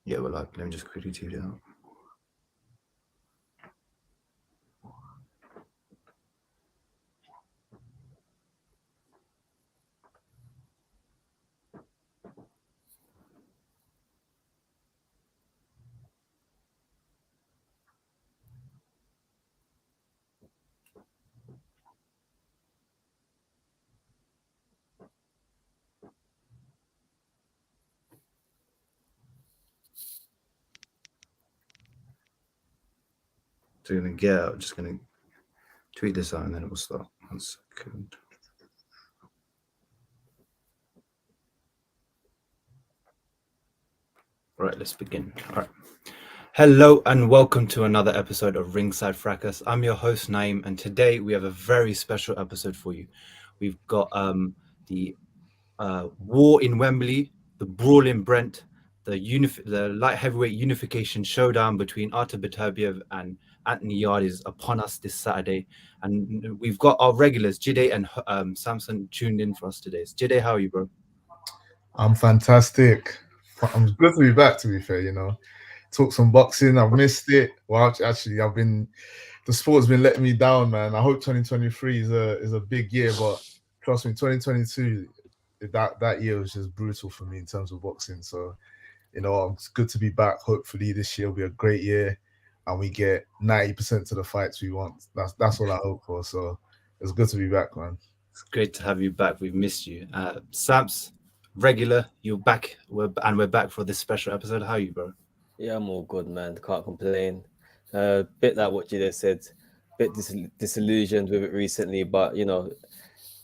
Yeah, well, like, let me just quickly tweet it out. So I'm just gonna tweet this out and then it will start. 1 second. Right, let's begin. All right. Hello and welcome to another episode of Ringside Fracas. I'm your host Naeem, and today we have a very special episode for you. We've got the war in Wembley, the brawl in Brent, the light heavyweight unification showdown between Artur Beterbiev and Anthony Yarde is upon us this Saturday, and we've got our regulars Jide and Samson tuned in for us today. So, Jide, how are you, bro? I'm fantastic. I'm good to be back. To be fair, talk some boxing. I've missed it. Well, actually, the sport's been letting me down, man. I hope 2023 is a big year, but trust me, 2022 that year was just brutal for me in terms of boxing. So, it's good to be back. Hopefully, this year will be a great year, and we get 90% to the fights we want. That's all I hope for. So, it's good to be back, man. It's great to have you back. We've missed you. Sams, regular, you're back. We're back for this special episode. How are you, bro? Yeah, I'm all good, man. Can't complain. Bit like what you just said, bit disillusioned with it recently, but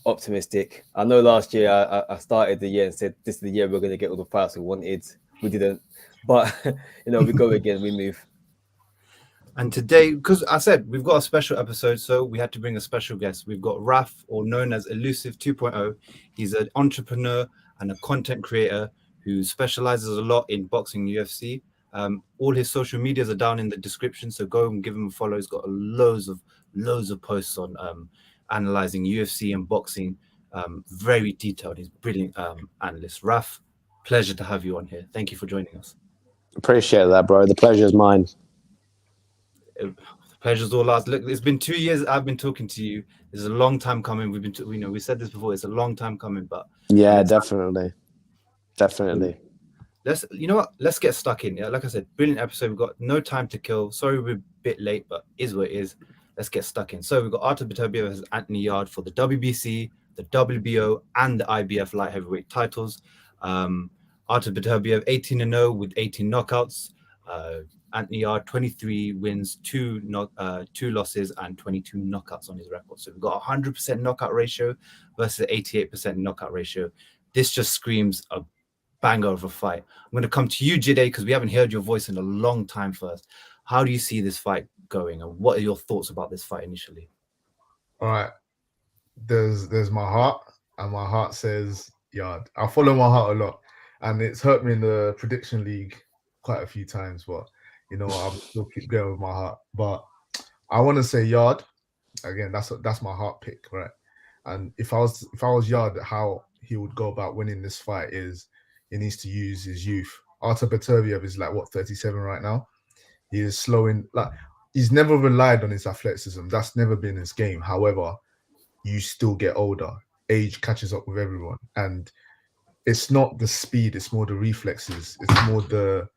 optimistic. I know last year I started the year and said this is the year we're going to get all the fights we wanted. We didn't, but we go again, we move. And today, because I said we've got a special episode, so we had to bring a special guest. We've got Raf, or known as Elusive2.0. He's an entrepreneur and a content creator who specializes a lot in boxing UFC. All his social medias are down in the description, so go and give him a follow. He's got loads of posts on analyzing UFC and boxing. Very detailed. He's a brilliant analyst. Raf, pleasure to have you on here. Thank you for joining us. Appreciate that, bro. The pleasure's mine. The pleasure's all ours. Look, it's been 2 years I've been talking to you. It's a long time coming. We've been, we said this before. It's a long time coming, but yeah, definitely. Let's get stuck in. Yeah, like I said, brilliant episode. We've got no time to kill. Sorry, we're a bit late, but is what it is. Let's get stuck in. So we've got Artur Beterbiev versus Anthony Yarde for the WBC, the WBO, and the IBF light heavyweight titles. Artur Beterbiev 18-0 with 18 knockouts. Anthony Yarde 23 wins, 2 losses, and 22 knockouts on his record. So we've got a 100% knockout ratio versus 88% knockout ratio. This just screams a banger of a fight. I'm going to come to you, Jide, because we haven't heard your voice in a long time first. How do you see this fight going, and what are your thoughts about this fight initially? All right. There's my heart, and my heart says Yarde. I follow my heart a lot, and it's hurt me in the prediction league quite a few times, but I'll still keep going with my heart. But I want to say Yarde again. That's my heart pick, right? And if I was Yarde, how he would go about winning this fight is he needs to use his youth. Artur Beterbiev is 37 right now. He is slowing. He's never relied on his athleticism. That's never been his game. However, you still get older. Age catches up with everyone, and it's not the speed. It's more the reflexes. It's more the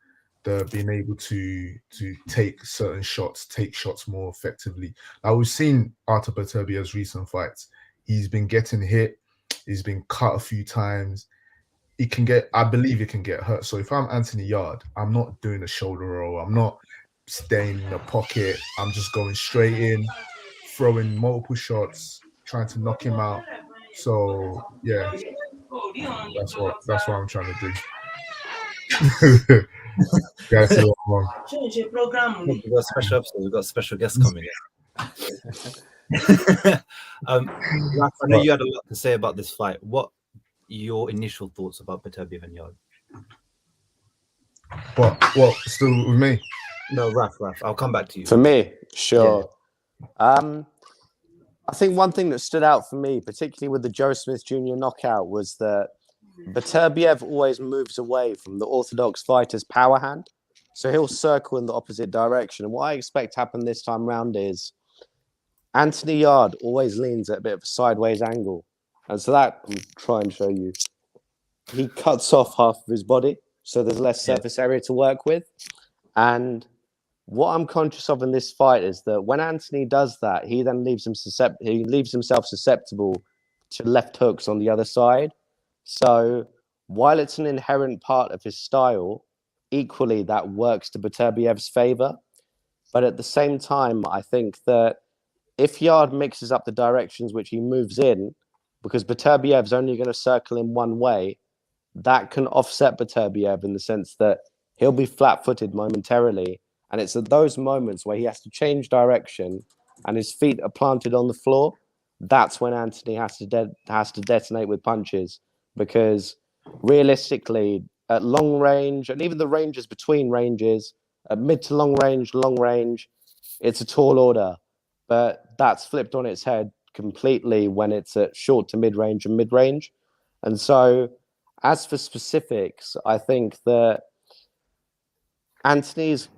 being able to take certain shots, take shots more effectively. Now we've seen Artur Beterbiev's recent fights. He's been getting hit. He's been cut a few times. I believe he can get hurt. So if I'm Anthony Yarde, I'm not doing a shoulder roll. I'm not staying in the pocket. I'm just going straight in, throwing multiple shots, trying to knock him out. So yeah, that's what I'm trying to do. We've got a special episode. We've got a special guest coming in. Raf, I know you had a lot to say about this fight. What are your initial thoughts about Beterbiev and Yarde? What? Still with me? No, Raf. I'll come back to you. For me, sure. Yeah. I think one thing that stood out for me, particularly with the Joe Smith Jr. knockout, was that Beterbiev always moves away from the orthodox fighter's power hand. So he'll circle in the opposite direction. And what I expect to happen this time round is Anthony Yarde always leans at a bit of a sideways angle. And so that, I'm trying to show you, he cuts off half of his body. So there's less surface area to work with. And what I'm conscious of in this fight is that when Anthony does that, he then leaves himself susceptible to left hooks on the other side. So while it's an inherent part of his style, equally that works to Beterbiev's favor. But at the same time, I think that if Yarde mixes up the directions which he moves in, because Beterbiev's only going to circle in one way, that can offset Beterbiev in the sense that he'll be flat-footed momentarily. And it's at those moments where he has to change direction and his feet are planted on the floor. That's when Anthony has to detonate with punches, because realistically, at long range, and even the ranges between ranges, at mid to long range, it's a tall order. But that's flipped on its head completely when it's at short to mid range and mid range. And so, as for specifics, I think that Anthony's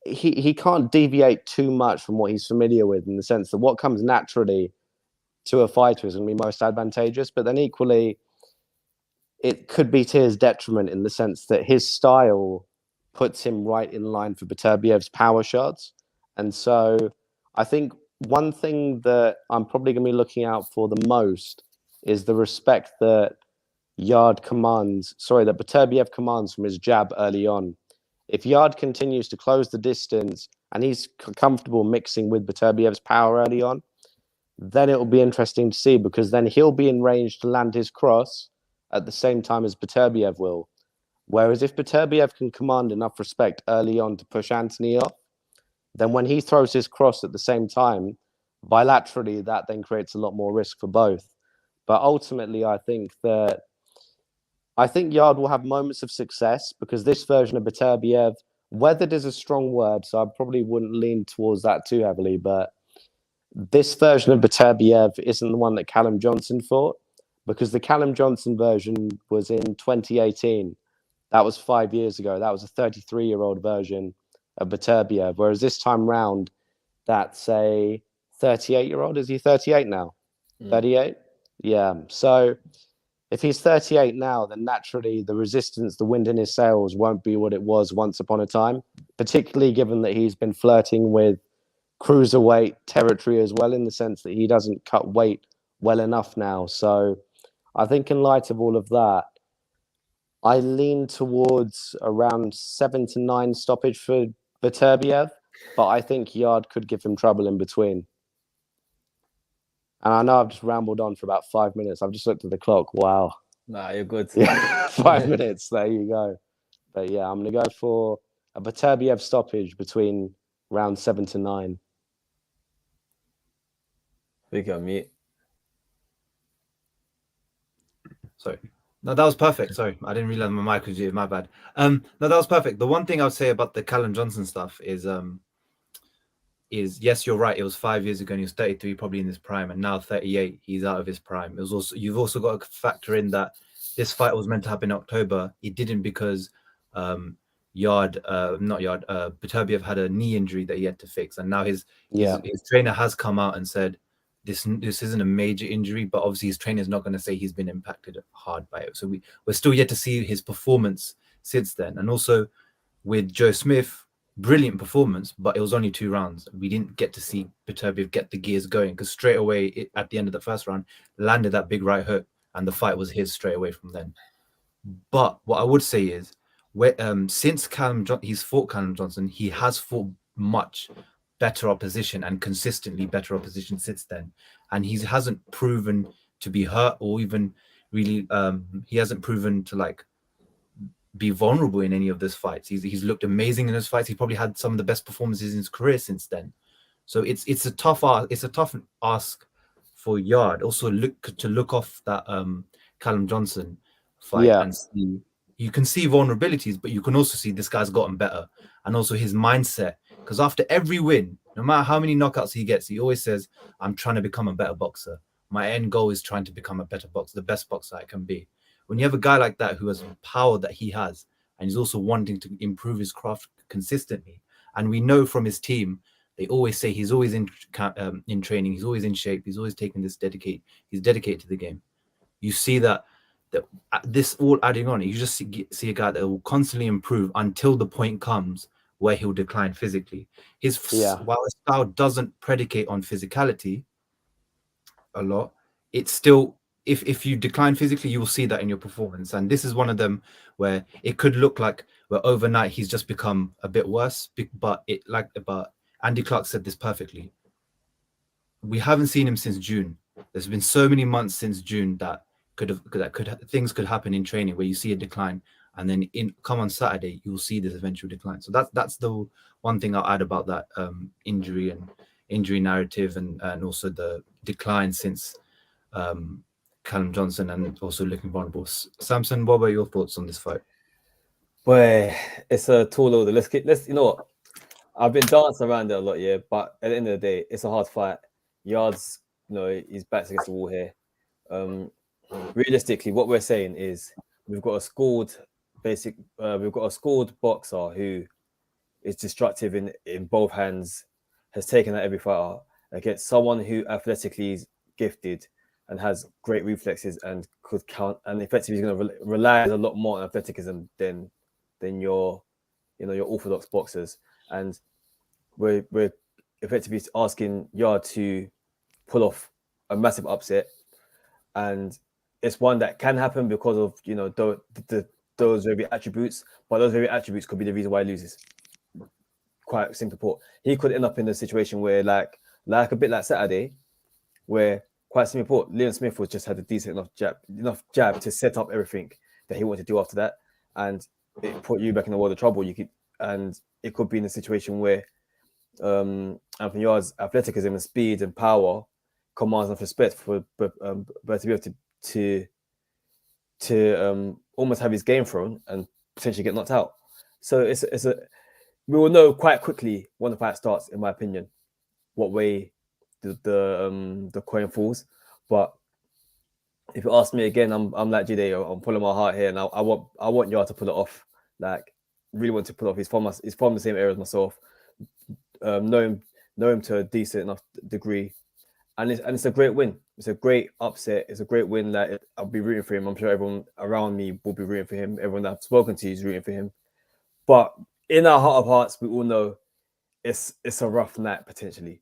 he can't deviate too much from what he's familiar with, in the sense that what comes naturally to a fighter is going to be most advantageous. But then equally, it could be to his detriment in the sense that his style puts him right in line for Beterbiev's power shots. And so I think one thing that I'm probably going to be looking out for the most is the respect that Beterbiev commands from his jab early on. If Yarde continues to close the distance and he's comfortable mixing with Beterbiev's power early on, then it will be interesting to see, because then he'll be in range to land his cross at the same time as Beterbiev will. Whereas if Beterbiev can command enough respect early on to push Anthony off, then when he throws his cross at the same time, bilaterally, that then creates a lot more risk for both. But ultimately, I think Yarde will have moments of success, because this version of Beterbiev, weathered is a strong word, so I probably wouldn't lean towards that too heavily, but this version of Beterbiev isn't the one that Callum Johnson fought, because the Callum Johnson version was in 2018. That was 5 years ago. That was a 33-year-old version of Beterbiev, whereas this time round, that's a 38-year-old. Is he 38 now? 38? Yeah. So if he's 38 now, then naturally the resistance, the wind in his sails won't be what it was once upon a time, particularly given that he's been flirting with cruiserweight territory as well, in the sense that he doesn't cut weight well enough now. So I think in light of all of that, I lean towards around 7 to 9 stoppage for Beterbiev, but I think Yarde could give him trouble in between. And I know I've just rambled on for about 5 minutes. I've just looked at the clock. Wow. Nah, you're good. Yeah, 5 minutes. There you go. But yeah, I'm going to go for a Beterbiev stoppage between round 7 to 9. We got mute. Sorry. No, that was perfect. Sorry, I didn't realize my mic was muted. My bad. No, that was perfect. The one thing I would say about the Callum Johnson stuff is yes, you're right. It was 5 years ago and he was 33, probably in his prime, and now 38, he's out of his prime. It was also, you've also got to factor in that this fight was meant to happen in October. It didn't, because Beterbiev had a knee injury that he had to fix, and now his trainer has come out and said this isn't a major injury, but obviously his trainer is not going to say he's been impacted hard by it. So we're still yet to see his performance since then. And also with Joe Smith, brilliant performance, but it was only 2 rounds. We didn't get to see Beterbiev get the gears going, because straight away at the end of the first round, landed that big right hook, and the fight was his straight away from then. But what I would say is, since he's fought Callum Johnson, he has fought much better opposition and consistently better opposition since then, and he hasn't proven to be hurt, or even really he hasn't proven to be vulnerable in any of those fights. He's looked amazing in those fights. He probably had some of the best performances in his career since then. So it's a tough ask for Yarde. Also look off that Callum Johnson fight and see. You can see vulnerabilities, but you can also see this guy's gotten better, and also his mindset. Because after every win, no matter how many knockouts he gets, he always says, "I'm trying to become a better boxer. My end goal is trying to become a better boxer, the best boxer I can be." When you have a guy like that who has power that he has, and he's also wanting to improve his craft consistently. And we know from his team, they always say he's always in training, he's always in shape, he's always taking this he's dedicated to the game. You see that this all adding on, you just see a guy that will constantly improve until the point comes where he'll decline physically. While his style doesn't predicate on physicality a lot, it's still, if you decline physically, you will see that in your performance. And this is one of them where it could look like where overnight he's just become a bit worse. But Andy Clark said this perfectly. We haven't seen him since June. There's been so many months since June that things could happen in training where you see a decline, and then come on Saturday you'll see this eventual decline. So that's the one thing I'll add about that injury narrative, and also the decline since Callum Johnson, and also looking vulnerable. Samson, what were your thoughts on this fight? Well, it's a tall order. Let's you know what? I've been dancing around it a lot, yeah. But at the end of the day, it's a hard fight. Yarde's, his back's against the wall here. Realistically, what we're saying is we've got a scored boxer who is destructive in both hands, has taken out every fighter, against someone who athletically is gifted and has great reflexes and could count, and effectively is going to rely a lot more on athleticism than your orthodox boxers. And we're effectively asking Yarde to pull off a massive upset, and it's one that can happen because of those very attributes, but those very attributes could be the reason why he loses. Quite simply put, he could end up in a situation where like a bit like Saturday, where quite simply put, Liam Smith was just had a decent enough jab to set up everything that he wanted to do after that, and it put Eubank in a world of trouble. And it could be in a situation where Anthony Yarde's athleticism and speed and power commands enough respect for Beterbiev to almost have his game thrown and potentially get knocked out. So we will know quite quickly when the fight starts, in my opinion, what way the coin falls. But if you ask me again, I'm like Jide, I'm pulling my heart here, and I want Yarde to pull it off. Like, really want to pull it off. He's from the same area as myself. Know him to a decent enough degree, and it's a great win. It's a great upset. It's a great win. That I'll be rooting for him. I'm sure everyone around me will be rooting for him. Everyone that I've spoken to is rooting for him. But in our heart of hearts, we all know it's a rough night potentially.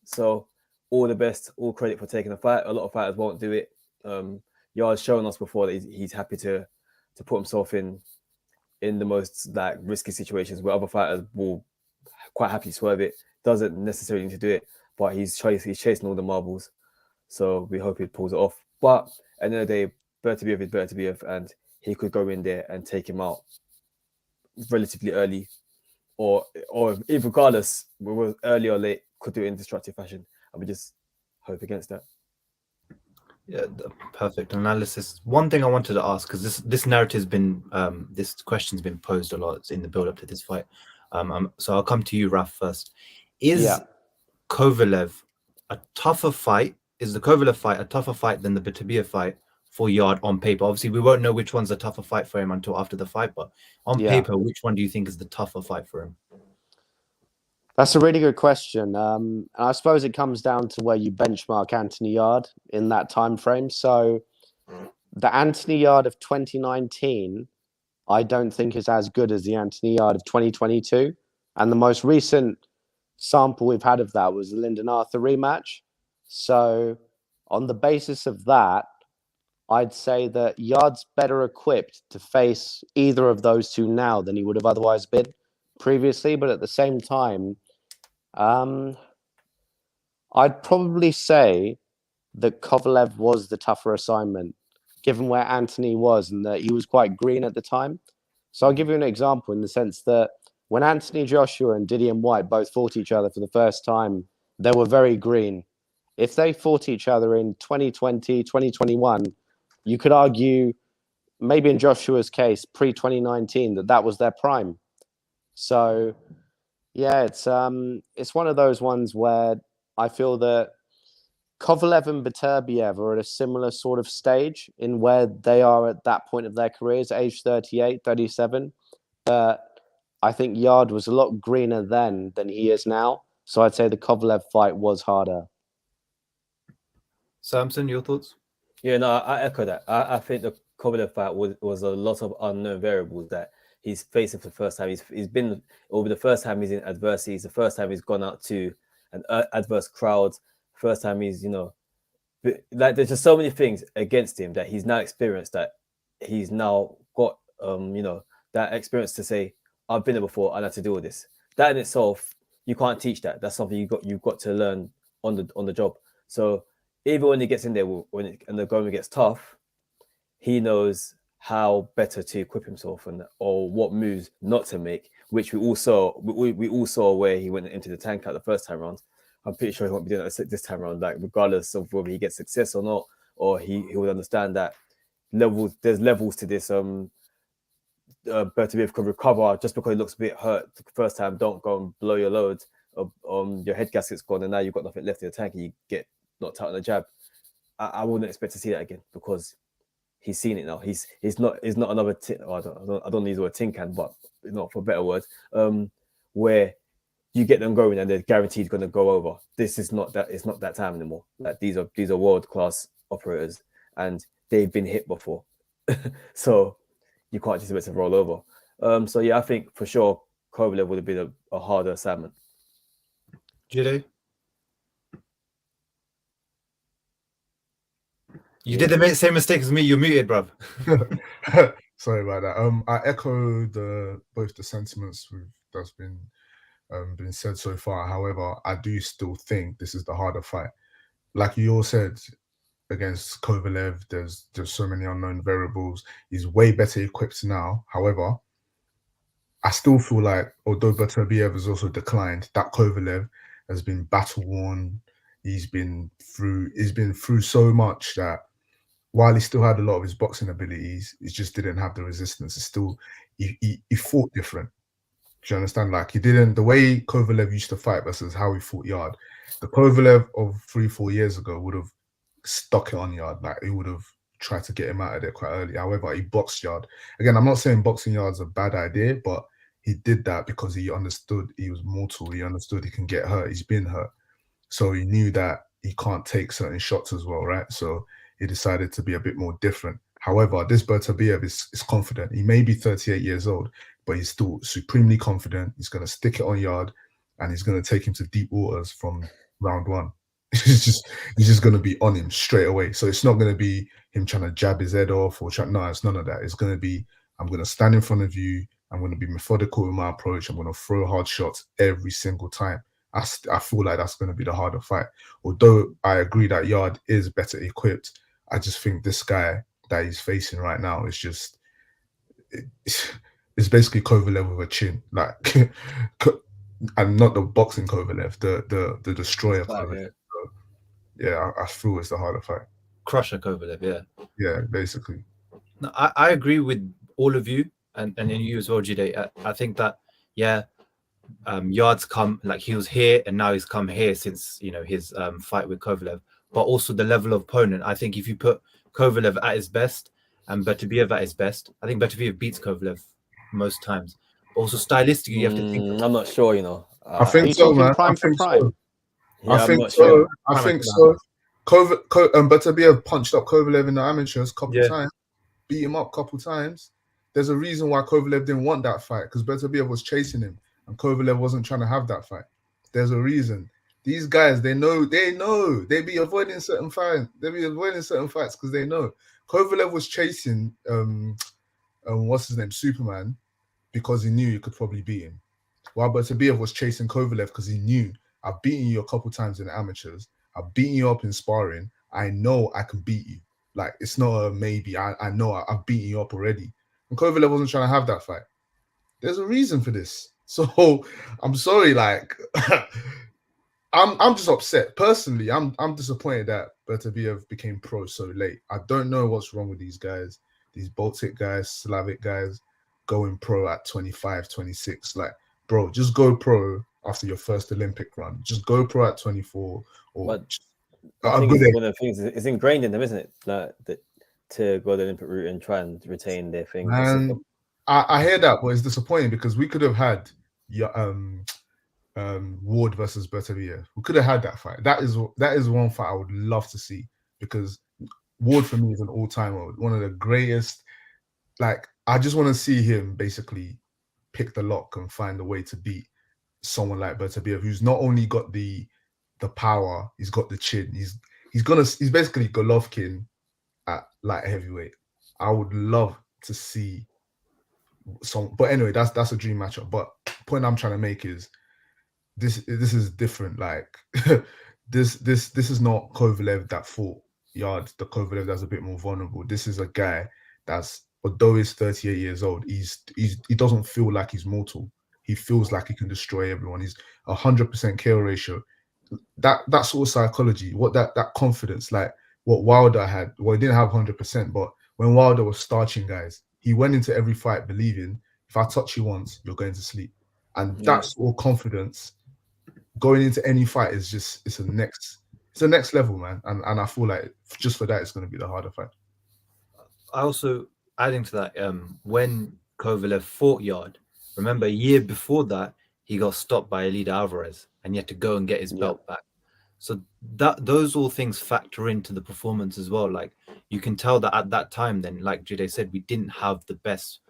So all the best, all credit for taking the fight. A lot of fighters won't do it. Yarde's shown us before that he's happy to put himself in the most like risky situations where other fighters will quite happily swerve it. Doesn't necessarily need to do it, but he's chasing all the marbles. So we hope he pulls it off. But at the end of the day, Beterbiev is Beterbiev, and he could go in there and take him out relatively early, or if regardless, whether early or late, could do it in destructive fashion. And we just hope against that. Yeah, perfect analysis. One thing I wanted to ask, because this narrative's been this question's been posed a lot in the build up to this fight. So I'll come to you, Raf, first. Is Kovalev a tougher fight? Is the Kovalev fight a tougher fight than the Beterbiev fight for Yarde on paper? Obviously, we won't know which one's a tougher fight for him until after the fight, but on paper, which one do you think is the tougher fight for him? That's a really good question. And I suppose it comes down to where you benchmark Anthony Yarde in that time frame. So the Anthony Yarde of 2019, I don't think is as good as the Anthony Yarde of 2022. And the most recent sample we've had of that was the Lyndon Arthur rematch. So on the basis of that, I'd say that Yarde's better equipped to face either of those two now than he would have otherwise been previously. But at the same time, I'd probably say that Kovalev was the tougher assignment, given where Anthony was and that he was quite green at the time. So I'll give you an example in the sense that when Anthony Joshua and Didion White both fought each other for the first time, they were very green. If they fought each other in 2020, 2021, you could argue, maybe in Joshua's case, pre-2019, that was their prime. So, yeah, it's one of those ones where I feel that Kovalev and Beterbiev are at a similar sort of stage in where they are at that point of their careers, age 38, 37. I think Yarde was a lot greener then than he is now. So I'd say the Kovalev fight was harder. Samson, your thoughts? Yeah, no, I echo that. I think the Kovalev fight was a lot of unknown variables that he's facing for the first time. He's been over the first time he's in adversity. It's the first time he's gone out to an adverse crowd. First time he's, like there's just so many things against him that he's now experienced, that he's now got that experience to say, I've been there before, I had to deal with this. That in itself, you can't teach that. That's something you've got to learn on the job. So even when he gets in there, and the going gets tough, he knows how better to equip himself or what moves not to make, which we all saw where he went into the tank out the first time round. I'm pretty sure he won't be doing that this time around, like regardless of whether he gets success or not, or he would understand that there's levels to this. Beterbiev could recover just because he looks a bit hurt the first time. Don't go and blow your load. Your head gasket's gone, and now you've got nothing left in the tank, and you get knocked out on a jab. I wouldn't expect to see that again because he's seen it now. He's not another I don't use the word tin can, but not for a better word. Where you get them going and they're guaranteed going to go over. This is not that. It's not that time anymore. Like these are world class operators, and they've been hit before, so you can't just expect to roll over. So yeah, I think for sure Kovalev would have been a harder assignment. Jide? You did the same mistake as me. You're muted, bruv. Sorry about that. I echo both the sentiments that's been said so far. However, I do still think this is the harder fight. Like you all said, against Kovalev, there's so many unknown variables. He's way better equipped now. However, I still feel like, although Beterbiev has also declined, that Kovalev has been battle worn. He's been through so much that while he still had a lot of his boxing abilities, he just didn't have the resistance. It's still he fought different. Do you understand? Like the way Kovalev used to fight versus how he fought Yarde. The Kovalev of 3-4 years ago would have stuck it on Yarde. Like he would have tried to get him out of there quite early. However, he boxed Yarde. Again, I'm not saying boxing Yarde's a bad idea, but he did that because he understood he was mortal. He understood he can get hurt. He's been hurt. So he knew that he can't take certain shots as well, right? So he decided to be a bit more different. However, this Beterbiev is confident. He may be 38 years old, but he's still supremely confident. He's going to stick it on Yarde, and he's going to take him to deep waters from round one. He's just going to be on him straight away. So it's not going to be him trying to jab his head off or no, it's none of that. It's going to be, I'm going to stand in front of you. I'm going to be methodical in my approach. I'm going to throw hard shots every single time. I feel like that's going to be the harder fight. Although I agree that Yarde is better equipped, I just think this guy that he's facing right now is just it's basically Kovalev with a chin, like, and not the boxing Kovalev, the destroyer Kovalev. So, yeah, I feel it's the harder fight. Crusher Kovalev, yeah. Yeah, basically. No, I agree with all of you, and you as well, Jide. I think that Yarde's come, like he was here and now he's come here since his fight with Kovalev, but also the level of opponent. I think if you put Kovalev at his best and Beterbiev at his best, I think Beterbiev beats Kovalev most times. Also stylistically, you have to think. I'm not sure, I think so, man. Prime for prime. So. Yeah, I think so. Sure. I think so. Beterbiev punched up Kovalev in the amateurs a couple times, beat him up a couple times. There's a reason why Kovalev didn't want that fight, because Beterbiev was chasing him and Kovalev wasn't trying to have that fight. There's a reason. These guys, they know. They be avoiding certain fights. They be avoiding certain fights because they know. Kovalev was chasing what's his name, Superman, because he knew he could probably beat him. While Beterbiev was chasing Kovalev because he knew, I've beaten you a couple times in the amateurs. I've beaten you up in sparring. I know I can beat you. Like, it's not a maybe. I know I've beaten you up already. And Kovalev wasn't trying to have that fight. There's a reason for this. So I'm sorry, like I'm just upset. Personally, I'm disappointed that Beterbiev became pro so late. I don't know what's wrong with these guys, these Baltic guys, Slavic guys going pro at 25, 26. Like, bro, just go pro after your first Olympic run. Just go pro at 24 or I think it's one of the things, it's ingrained in them, isn't it? Like to go the Olympic route and try and retain their thing. Man, I hear that, but it's disappointing because we could have had Ward versus Beterbiev. We could have had that fight. That is one fight I would love to see, because Ward for me is an all-timer, one of the greatest. Like, I just want to see him basically pick the lock and find a way to beat someone like Beterbiev, who's not only got the power, he's got the chin. He's basically Golovkin at light heavyweight. I would love to see some, but anyway, that's a dream matchup. But point I'm trying to make is this is different. Like this is not Kovalev that fought Yarde, the Kovalev that's a bit more vulnerable. This is a guy that's, although he's 38 years old, he doesn't feel like he's mortal. He feels like he can destroy everyone. He's 100% KO ratio. That sort of psychology, what that confidence, like what Wilder had. Well, he didn't have 100%, but when Wilder was starching guys, he went into every fight believing, if I touch you once, you're going to sleep. And that sort of confidence going into any fight is just, it's a next level, man. And I feel like just for that, it's going to be the harder fight. I also, adding to that, when Kovalev fought Yarde, remember a year before that, he got stopped by Elida Alvarez and he had to go and get his belt back. So those all things factor into the performance as well. Like, you can tell that at that time, then, like Jide said, we didn't have the best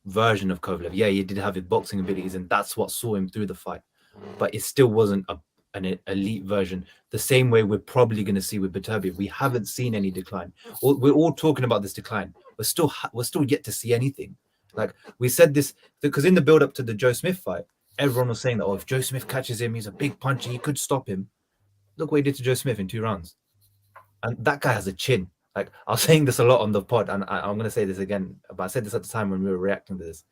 version of Kovalev. Yeah, he did have his boxing abilities, and that's what saw him through the fight. But it still wasn't an elite version. The same way we're probably going to see with Beterbiev. We haven't seen any decline. We're all talking about this decline. We're still yet to see anything. Like, we said this because in the build up to the Joe Smith fight, everyone was saying that, oh, if Joe Smith catches him, he's a big puncher, he could stop him. Look what he did to Joe Smith in 2 rounds. And that guy has a chin. Like, I was saying this a lot on the pod, and I'm going to say this again, but I said this at the time when we were reacting to this.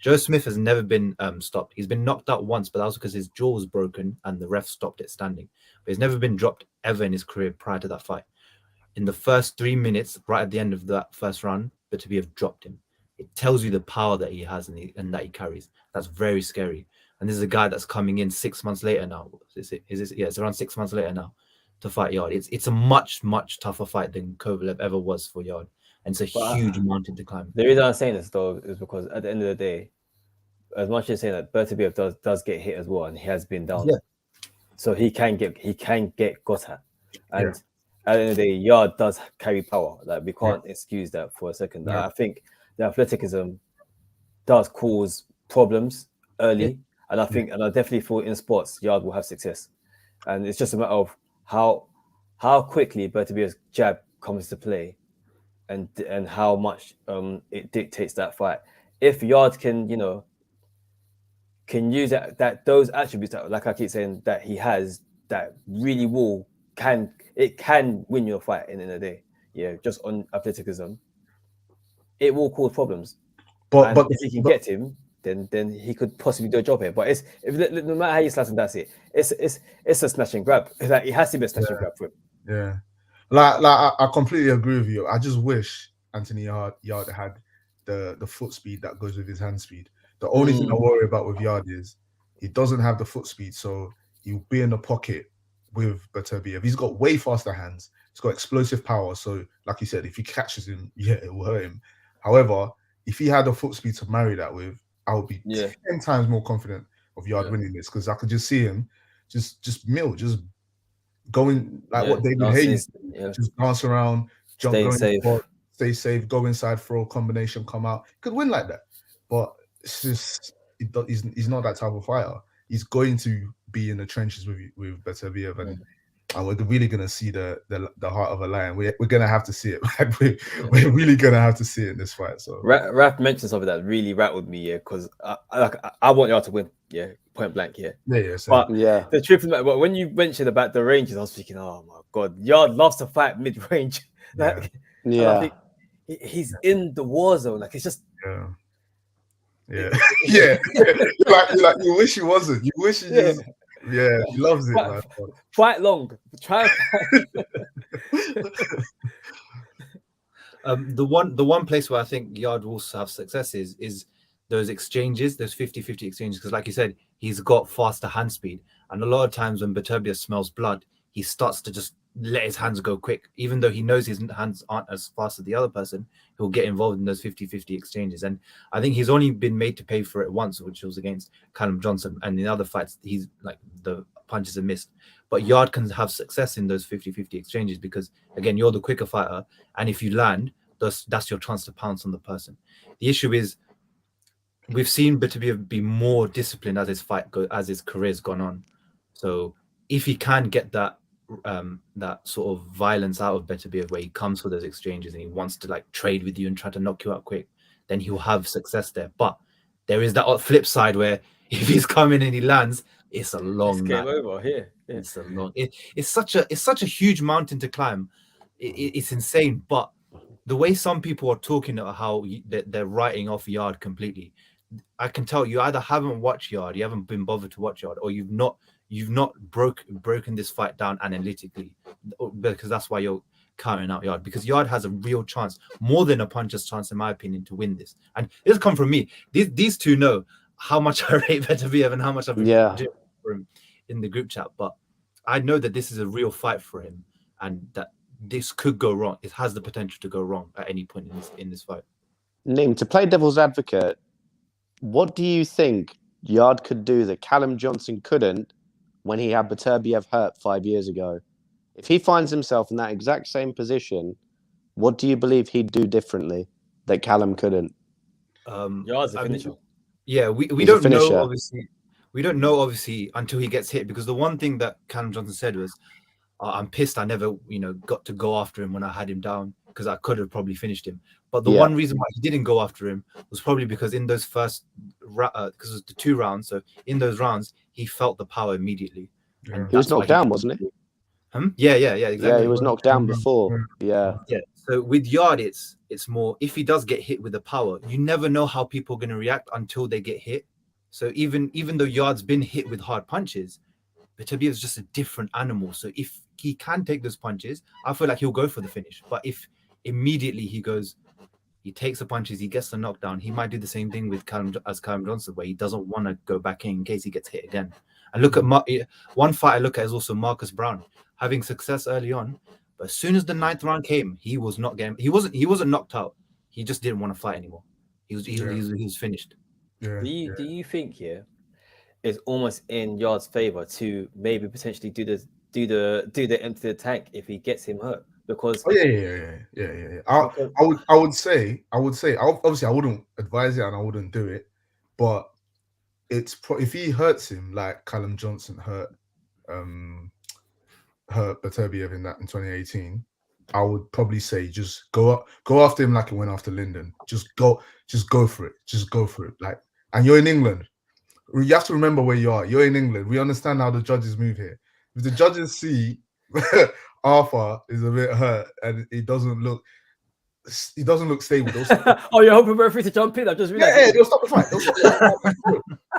Joe Smith has never been stopped. He's been knocked out once, but that was because his jaw was broken and the ref stopped it standing. But he's never been dropped ever in his career prior to that fight. In the first 3 minutes, right at the end of that first round, Beterbiev dropped him. It tells you the power that he has and that he carries. That's very scary. And this is a guy that's coming in 6 months later now. It's around 6 months later now to fight Yarde. It's a much, much tougher fight than Kovalev ever was for Yarde. And it's a huge mountain to climb. The reason I'm saying this, though, is because at the end of the day, as much as saying that Beterbiev does get hit as well, and he has been down. Yeah. So he can get got at. And at the end of the day, Yarde does carry power. Like, we can't excuse that for a second. Yeah. I think the athleticism does cause problems early. Yeah. And I think, and I definitely feel in sports, Yarde will have success. And it's just a matter of how quickly Beterbiev's jab comes to play, and how much it dictates that fight. If Yarde can use those attributes that, like I keep saying, that he has, that really can win your fight in the end of the day. Yeah, just on athleticism, it will cause problems. But if he can get him, then he could possibly do a job here. But no matter how you slice and dice it, it's a snatch and grab. Like, it has to be a snatch and grab for him. Yeah, like I completely agree with you. I just wish Anthony Yarde had the foot speed that goes with his hand speed. The only thing I worry about with Yarde is he doesn't have the foot speed, so he'll be in the pocket with Beterbiev. He's got way faster hands. He's got explosive power. So, like you said, if he catches him, it will hurt him. However, if he had the foot speed to marry that with, I would be 10 times more confident of Yarde winning this, because I could just see him just going like what David Hayes, just dance around, jump, stay safe, go inside, throw a combination, come out. He could win like that, but it's just he's not that type of fighter. He's going to be in the trenches with Beterbiev, and we're really gonna see the heart of a lion. We're gonna have to see it. We're really gonna have to see it in this fight. So Raf mentioned something that really rattled me, because I want y'all to win, point blank, But the truth is, but when you mentioned about the ranges, I was thinking, oh my god, Yarde loves to fight mid range. I think he's in the war zone. Like, it's just like you wish he wasn't. You wish he just he loves it. Man. Fight long. Try the one place where I think Yarde will have success is those exchanges, those 50-50 exchanges, because like you said, he's got faster hand speed, and a lot of times when Beterbiev smells blood, he starts to just let his hands go quick. Even though he knows his hands aren't as fast as the other person, he'll get involved in those 50-50 exchanges. And I think he's only been made to pay for it once, which was against Callum Johnson. And in other fights, he's like the punches are missed. But Yarde can have success in those 50-50 exchanges because, again, you're the quicker fighter. And if you land, that's your chance to pounce on the person. The issue is we've seen Beterbiev be more disciplined as his career's gone on. So if he can get that sort of violence out of Beterbiev, where he comes for those exchanges and he wants to like trade with you and try to knock you out quick, then he'll have success there. But there is that flip side where if he's coming and he lands, it's a long game night. over here. Yeah. It's a long. It's such a huge mountain to climb. It's insane. But the way some people are talking about how they're writing off Yarde completely, I can tell you either haven't watched Yarde, you haven't been bothered to watch Yarde, or you've not broken this fight down analytically, because that's why you're counting out Yarde, because Yarde has a real chance, more than a puncher's chance, in my opinion, to win this. And this come from me. These two know how much I rate Beterbiev and how much I've been for him in the group chat. But I know that this is a real fight for him, and that this could go wrong. It has the potential to go wrong at any point in this fight. Neem, to play devil's advocate, what do you think Yarde could do that Callum Johnson couldn't when he had Beterbiev hurt 5 years ago? If he finds himself in that exact same position, what do you believe he'd do differently that Callum couldn't? Yarde's a finisher. Yeah, we don't know, obviously. We don't know, obviously, until he gets hit, because the one thing that Callum Johnson said was, I'm pissed I never, got to go after him when I had him down, because I could have probably finished him. But the one reason why he didn't go after him was probably because in those first, because it was the 2 rounds, so in those rounds, he felt the power immediately. Yeah. He was knocked down, wasn't he? Yeah, exactly. Yeah, he was knocked down before. Yeah. So with Yarde, it's more, if he does get hit with the power, you never know how people are going to react until they get hit. So even though Yarde's been hit with hard punches, Beterbiev is just a different animal. So if he can take those punches, I feel like he'll go for the finish. But if immediately he takes the punches, he gets the knockdown, he might do the same thing with Callum Johnson, where he doesn't want to go back in case he gets hit again. And look at one fight I look at is also Marcus Brown having success early on, but as soon as the 9th round came, he wasn't knocked out. He just didn't want to fight anymore. He was finished. Yeah. Do you think it's almost in Yarde's favor to maybe potentially do the empty the tank if he gets him hurt? Because I would say obviously I wouldn't advise it and I wouldn't do it, but if he hurts him like Callum Johnson hurt Beterbiev in 2018, I would probably say just go after him like he went after Linden. Just go for it. Like, and you're in England. You have to remember where you are. You're in England. We understand how the judges move here. If the judges see Arthur is a bit hurt and he doesn't look stable. Oh, you're hoping for a free to jump in? I just realized. Yeah, they'll stop the fight.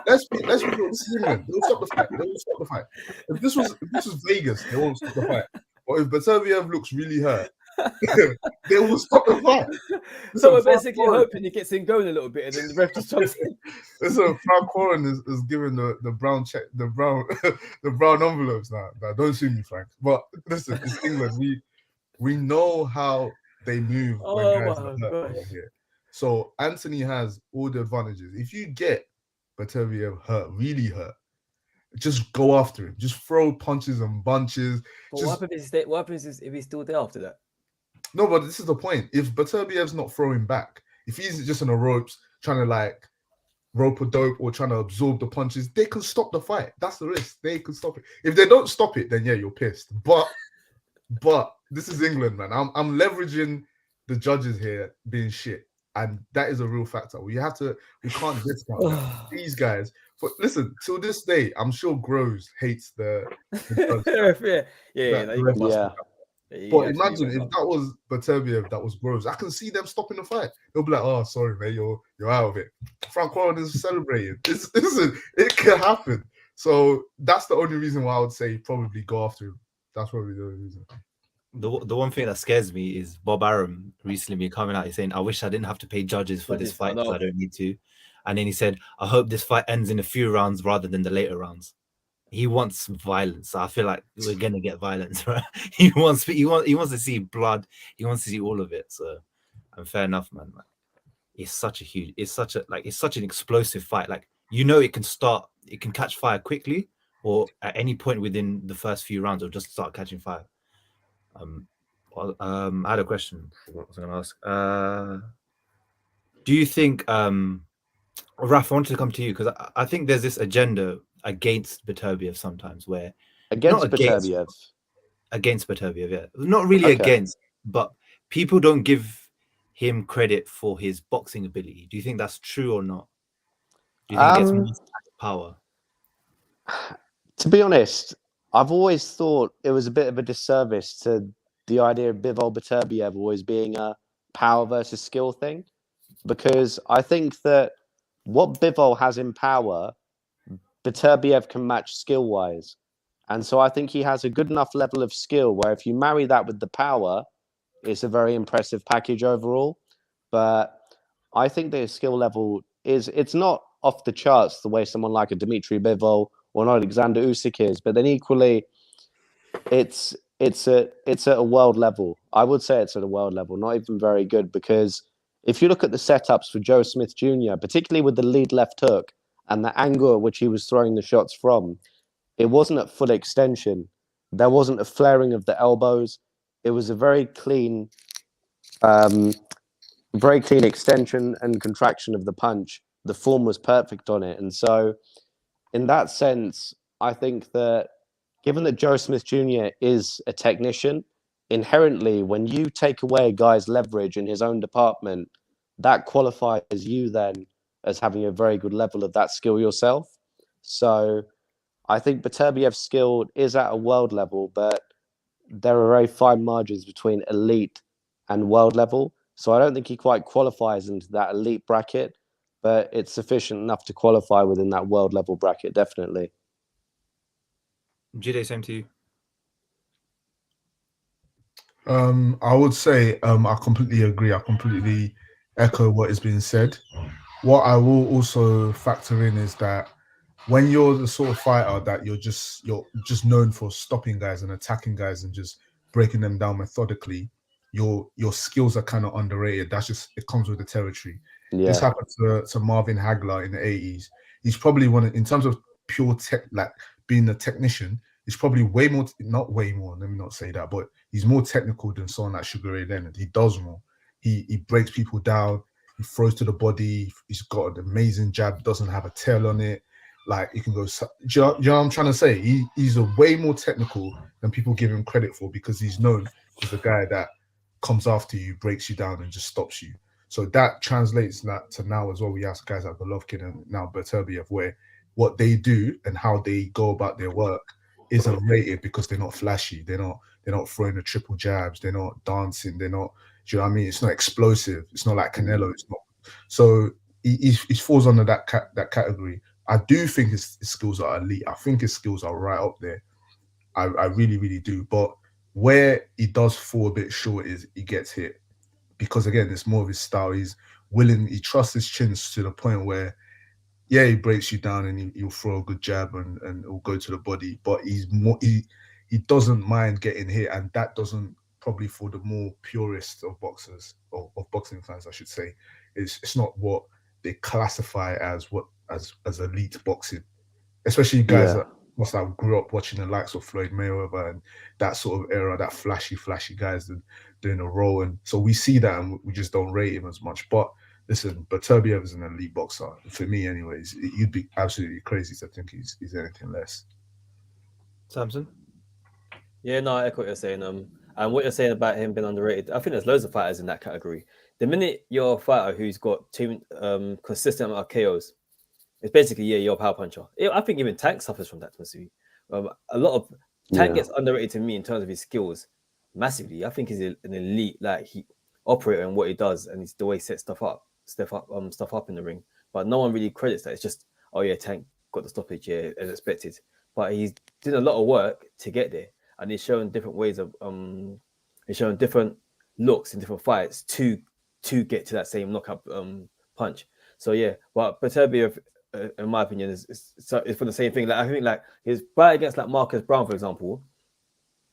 Let's be real. This is England. They'll stop the fight. If this was Vegas, they won't stop the fight. But if Beterbiev looks really hurt, they will stop the fight. So we're basically hoping he gets in going a little bit, and then the ref just jumps in. So Frank Warren is giving the brown check, the brown envelopes now. Don't sue me, Frank. But listen, it's England. We know how they move when guys are hurt over here. So Anthony has all the advantages. If you get Beterbiev hurt, really hurt, just go after him. Just throw punches and bunches. But what happens if he's still there after that? No, but this is the point. If Beterbiev's not throwing back, if he's just on the ropes trying to like rope a dope or trying to absorb the punches, they can stop the fight. That's the risk. They can stop it. If they don't stop it, then yeah, you're pissed. But this is England, man. I'm leveraging the judges here being shit, and that is a real factor. We can't discount that. These guys. But listen, till this day, I'm sure Groves hates the yeah. But imagine if that was Beterbiev, that was Groves. I can see them stopping the fight. They'll be like, "Oh, sorry, man, you're out of it." Frank Warren is celebrating. Listen, it can happen. So that's the only reason why I would say probably go after him. That's probably the only reason. The one thing that scares me is Bob Arum recently been coming out. He's saying, "I wish I didn't have to pay judges for this fight because I don't need to." And then he said, "I hope this fight ends in a few rounds rather than the later rounds." he wants violence. I feel like we're gonna get violence, right? He wants to see blood. He wants to see all of it. So, and fair enough, man. Like, it's such an explosive fight. Like, it can catch fire quickly, or at any point within the first few rounds, it'll just start catching fire. I had a question. What was I going to ask? Do you think, Raf, I wanted to come to you because I think there's this agenda against Beterbiev sometimes, where Against not against Beterbiev. yeah, not really Okay. against, but people don't give him credit for his boxing ability. Do you think that's true or not? Do you think he gets power? To be honest, I've always thought it was a bit of a disservice to the idea of Bivol Beterbiev always being a power versus skill thing, because I think that what Bivol has in power, Beterbiev can match skill wise. And so I think he has a good enough level of skill where if you marry that with the power, it's a very impressive package overall. But I think their skill level it's not off the charts the way someone like a Dmitry Bivol or an Alexander Usyk is, but then equally it's at a world level. I would say it's at a world level, not even very good, because if you look at the setups for Joe Smith Jr., particularly with the lead left hook and the angle at which he was throwing the shots from, it wasn't at full extension. There wasn't a flaring of the elbows. It was a very clean extension and contraction of the punch. The form was perfect on it. And so in that sense, I think that given that Joe Smith Jr. is a technician, inherently, when you take away a guy's leverage in his own department, that qualifies you then as having a very good level of that skill yourself. So I think Beterbiev's skill is at a world level, but there are very fine margins between elite and world level. So I don't think he quite qualifies into that elite bracket, but it's sufficient enough to qualify within that world level bracket, definitely. Jide, same to you. I would say I completely agree. I completely echo what is being said. What I will also factor in is that when you're the sort of fighter that you're just known for stopping guys and attacking guys and just breaking them down methodically, your skills are kind of underrated. That's just, it comes with the territory. Yeah. This happened to Marvin Hagler in the 80s. He's probably in terms of pure tech, like being a technician, he's probably not way more, let me not say that, but he's more technical than someone like Sugar Ray Leonard. He does more. He breaks people down, he throws to the body, he's got an amazing jab, doesn't have a tail on it. Like, you can go, do you know what I'm trying to say? He's a way more technical than people give him credit for, because he's known as the guy that comes after you, breaks you down, and just stops you. So that translates that to now as well. We ask guys like Golovkin and now Beterbiev, where what they do and how they go about their work isn't rated because they're not flashy. They're not throwing the triple jabs. They're not dancing. They're not. Do you know what I mean? It's not explosive. It's not like Canelo. It's not. So he falls under that category. I do think his skills are elite. I think his skills are right up there. I really, really do. But where he does fall a bit short is he gets hit. Because again, it's more of his style. He's willing, he trusts his chins to the point where, yeah, he breaks you down and he'll throw a good jab and it'll go to the body. But he doesn't mind getting hit, and that doesn't, probably for the more purist of boxers, or of boxing fans, I should say, it's not what they classify as elite boxing, especially guys that must have grew up watching the likes of Floyd Mayweather and that sort of era, that flashy guys and doing a role. And so we see that and we just don't rate him as much. But listen, Beterbiev is an elite boxer. For me, anyways, you'd be absolutely crazy to think he's anything less. Samson? Yeah, no, I echo what you're saying. And what you're saying about him being underrated, I think there's loads of fighters in that category. The minute you're a fighter who's got two consistent amount of KOs, it's basically, you're a power puncher. I think even Tank suffers from that, to be honest. A lot of Tank gets underrated to me in terms of his skills massively. I think he's an elite, like, he operator in what he does, and it's the way he sets stuff up in the ring. But no one really credits that. It's just, oh yeah, Tank got the stoppage here as expected. But he's did a lot of work to get there, and he's shown different ways of he's shown different looks in different fights to get to that same knockout punch. So yeah, but Beterbiev, in my opinion, is for the same thing. Like I think like his fight against like Marcus Brown, for example,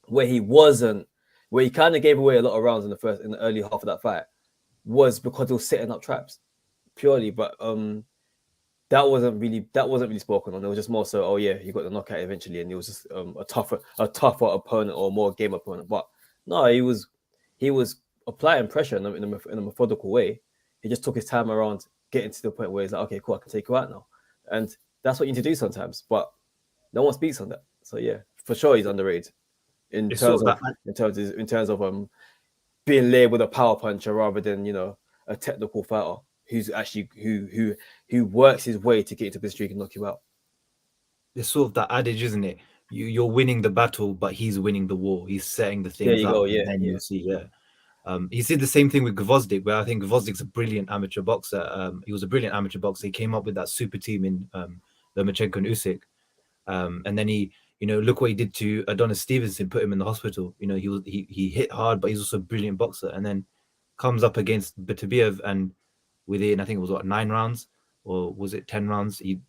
where he kind of gave away a lot of rounds in the early half of that fight, was because he was setting up traps purely. But that wasn't really spoken on. It was just more so, oh yeah, he got the knockout eventually, and he was just a tougher opponent or more game opponent. But no, he was applying pressure in a methodical way. He just took his time around getting to the point where he's like, okay, cool, I can take you out now, and that's what you need to do sometimes. But no one speaks on that. So yeah, for sure, he's underrated in terms of being labeled a power puncher rather than a technical fighter who's actually who works his way to get into the streak and knock you out. It's sort of that adage, isn't it? You're winning the battle, but he's winning the war. He's setting the things There you up. go, yeah, And yeah. you'll see, he did the same thing with Gvozdyk, where I think Gvozdyk's a brilliant amateur boxer. He was a brilliant amateur boxer. He came up with that super team in Lomachenko and Usyk. And then he, look what he did to Adonis Stevenson, put him in the hospital. He hit hard, but he's also a brilliant boxer. And then comes up against Beterbiev, and within, I think it was 9 rounds, or was it 10 rounds? He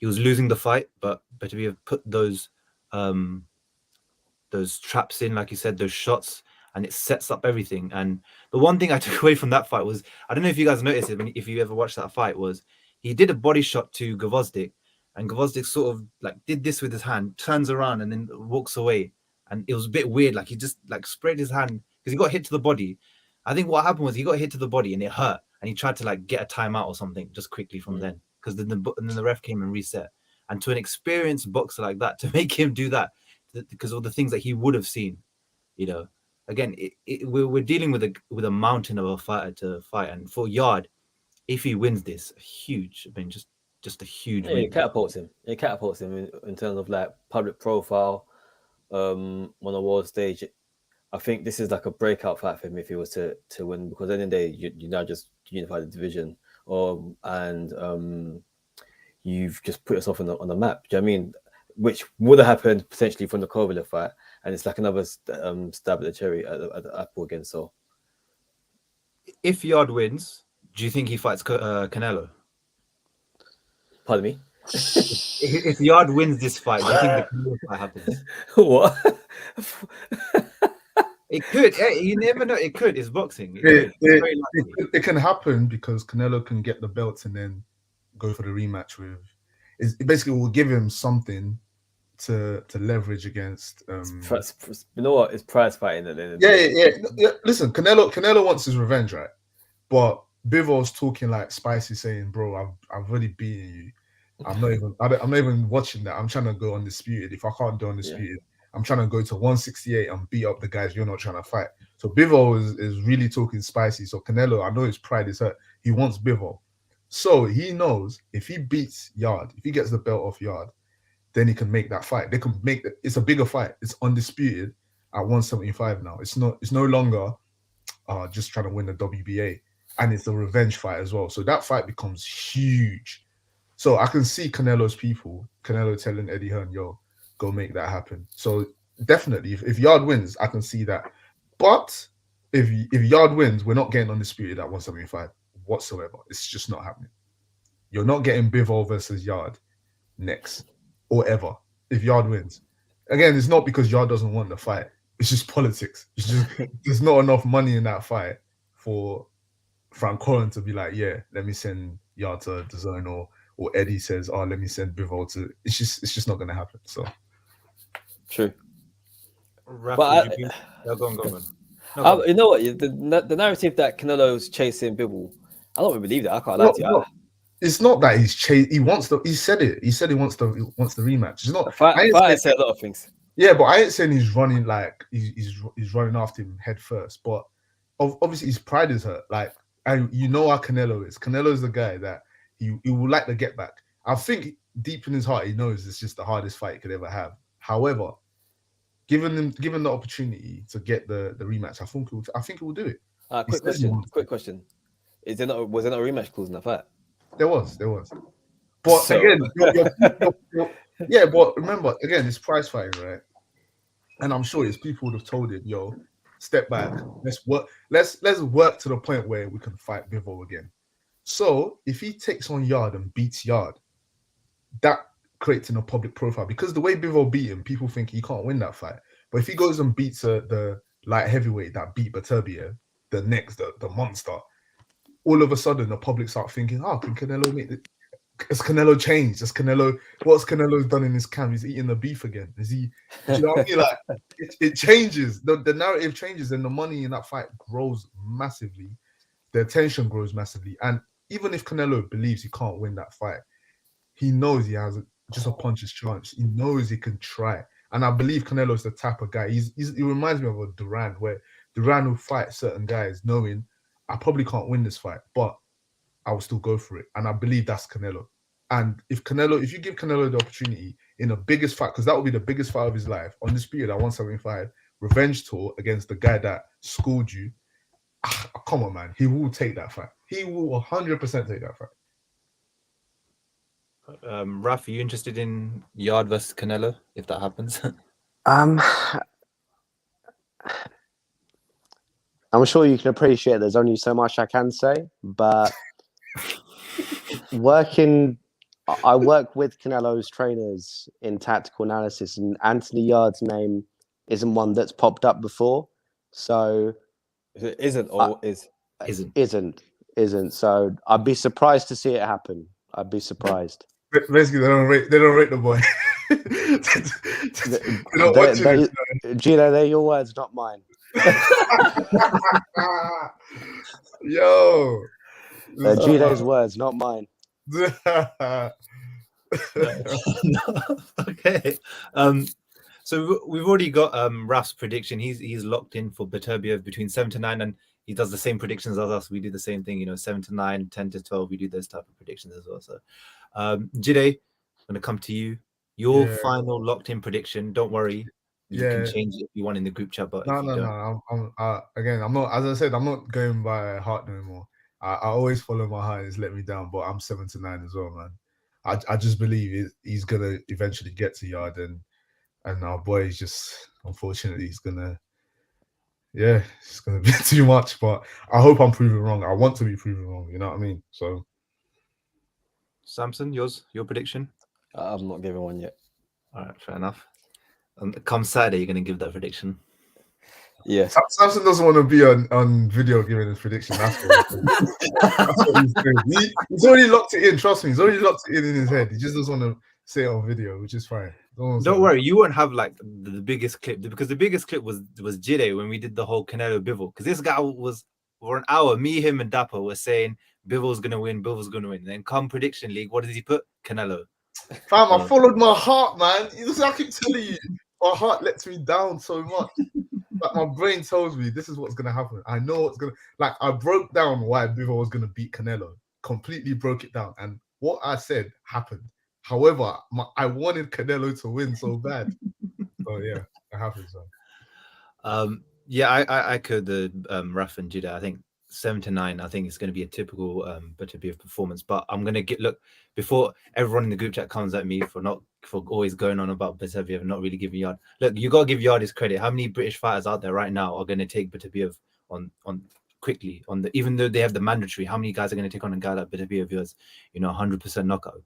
was losing the fight, but Beterbiev put those traps in, like you said, those shots, and it sets up everything. And the one thing I took away from that fight was, I don't know if you guys noticed it, if you ever watched that fight, was he did a body shot to Gvozdyk, and Gvozdyk sort of like did this with his hand, turns around and then walks away. And it was a bit weird. Like he just like sprayed his hand because he got hit to the body. I think what happened was he got hit to the body and it hurt. And he tried to like get a timeout or something just quickly from then. Because then the ref came and reset. And to an experienced boxer like that, to make him do that, because of the things that he would have seen, again, we're dealing with a mountain of a fighter to fight. And for Yarde, if he wins this, huge. I mean, just a huge win. It catapults him. It catapults him in terms of like public profile on a world stage. I think this is like a breakout fight for him if he was to win, because at the end of the day, you now just unify the division, and you've just put yourself on the map. Do you know what I mean? Which would have happened potentially from the Kovalev fight, and it's like another stab at the cherry at the apple again. So, if Yarde wins, do you think he fights Canelo? Pardon me? If Yarde wins this fight, do you think the Canelo fight happens? What? It could. You never know. It could. It's boxing. It can happen because Canelo can get the belts and then go for the rematch with. It basically will give him something to leverage against. You know what? It's prize fighting at the end of the day. Yeah. Listen, Canelo wants his revenge, right? But Bivol's talking like spicy, saying, "Bro, I've already beaten you. I'm not even watching that. I'm trying to go undisputed. If I can't do undisputed, I'm trying to go to 168 and beat up the guys you're not trying to fight." So Bivol is really talking spicy. So Canelo, I know his pride is hurt. He wants Bivol. So he knows if he beats Yarde, if he gets the belt off Yarde, then he can make that fight. They can make it. It's a bigger fight. It's undisputed at 175 now. It's no longer just trying to win the WBA. And it's a revenge fight as well. So that fight becomes huge. So I can see Canelo telling Eddie Hearn, yo, go make that happen. So definitely, if Yarde wins, I can see that. But if Yarde wins, we're not getting undisputed at 175 whatsoever. It's just not happening. You're not getting Bivol versus Yarde next or ever if Yarde wins. Again, it's not because Yarde doesn't want the fight. It's just politics. It's just there's not enough money in that fight for Frank Corrin to be like, yeah, let me send Yarde to the zone, or Eddie says, oh, let me send Bivol to. It's just not going to happen. So true. Raph, But go on. No, you know what? The narrative that Canelo's chasing Bivol, I don't really believe that. I can't lie to you. No. It's not that he's chasing. He wants the. He said it. He said he wants the rematch. It's not. I said a lot of things. Yeah, but I ain't saying he's running like he's running after him head first. But obviously his pride is hurt. Like, and you know how Canelo is. Canelo is the guy that he will like to get back. I think deep in his heart he knows it's just the hardest fight he could ever have. However, given the opportunity to get the rematch, I think he will do it. Quick question. Was there not a rematch clause in that fight? There was. But again, yeah, but remember, again, it's prize fighting, right? And I'm sure his people would have told him, yo, step back. Let's work to the point where we can fight Bivol again. So if he takes on Yarde and beats Yarde, that creates in a public profile, because the way Bivol beat him, people think he can't win that fight. But if he goes and beats the light heavyweight that beat Beterbiev, the monster, all of a sudden the public start thinking, oh, can Canelo make it? Has Canelo changed? What's Canelo done in his camp? He's eating the beef again. Is he? Do you know what I mean? Like it changes. The narrative changes, and the money in that fight grows massively. The attention grows massively, and even if Canelo believes he can't win that fight, he knows he has just a puncher's chance. He knows he can try, and I believe Canelo's the type of guy. He reminds me of a Duran, where Duran will fight certain guys knowing I probably can't win this fight, but I will still go for it. And I believe that's Canelo. And if you give Canelo the opportunity in the biggest fight, because that will be the biggest fight of his life, undisputed at 175, revenge tour against the guy that schooled you, come on, man. He will take that fight. He will 100% take that fight. Raf, are you interested in Yarde versus Canelo if that happens? I'm sure you can appreciate there's only so much I can say, but I work with Canelo's trainers in tactical analysis, and Anthony Yarde's name isn't one that's popped up before. So it isn't or is? Isn't. So I'd be surprised to see it happen. I'd be surprised. Basically, they don't rate the boy. Gino, they're your words, not mine. Yo, Gino's words, not mine. Okay. So we've already got Raf's prediction. He's locked in for Beterbiev between 7 to 9, and he does the same predictions as us. We do the same thing, 7 to 9, 10 to 12. We do those type of predictions as well. So Jide, I'm gonna come to you. Your final locked in prediction. Don't worry. You can change it if you want in the group chat, but no. I'm not. As I said, I'm not going by heart no more. I always follow my heart. It's let me down, but I'm 7 to 9 as well, man. I just believe he's gonna eventually get to Yarde, and our boy is just, unfortunately, it's gonna be too much. But I hope I'm proven wrong. I want to be proven wrong. You know what I mean? So, Samson, your prediction? I'm not giving one yet. All right, fair enough. Come Saturday, you're going to give that prediction. Yes. Samson doesn't want to be on video giving his prediction. That's what he's doing. He's already locked it in. Trust me, he's already locked it in his head. He just doesn't want to say it on video, which is fine. Don't worry, you won't have like the biggest clip, because the biggest clip was Jide when we did the whole Canelo Bivol. Because this guy was for an hour, me, him, and Dapper were saying Bivol's going to win. Bivol's going to win. And then come prediction league, what does he put? Canelo. Fam, I followed my heart, man. I keep telling you, my heart lets me down so much. Like my brain tells me this is what's gonna happen. I know what's gonna, like, I broke down why Bivol was gonna beat Canelo. Completely broke it down, and what I said happened. However, I wanted Canelo to win so bad. So yeah, it happened. So. I could Raf and Judah. I think 7 to 9. I think it's going to be a typical Beterbiev performance. But I'm going to look before everyone in the group chat comes at me for always going on about Beterbiev and not really giving Yarde. Look, you got to give Yarde his credit. How many British fighters out there right now are going to take Beterbiev on quickly even though they have the mandatory? How many guys are going to take on a guy like Beterbiev who has 100% knockout?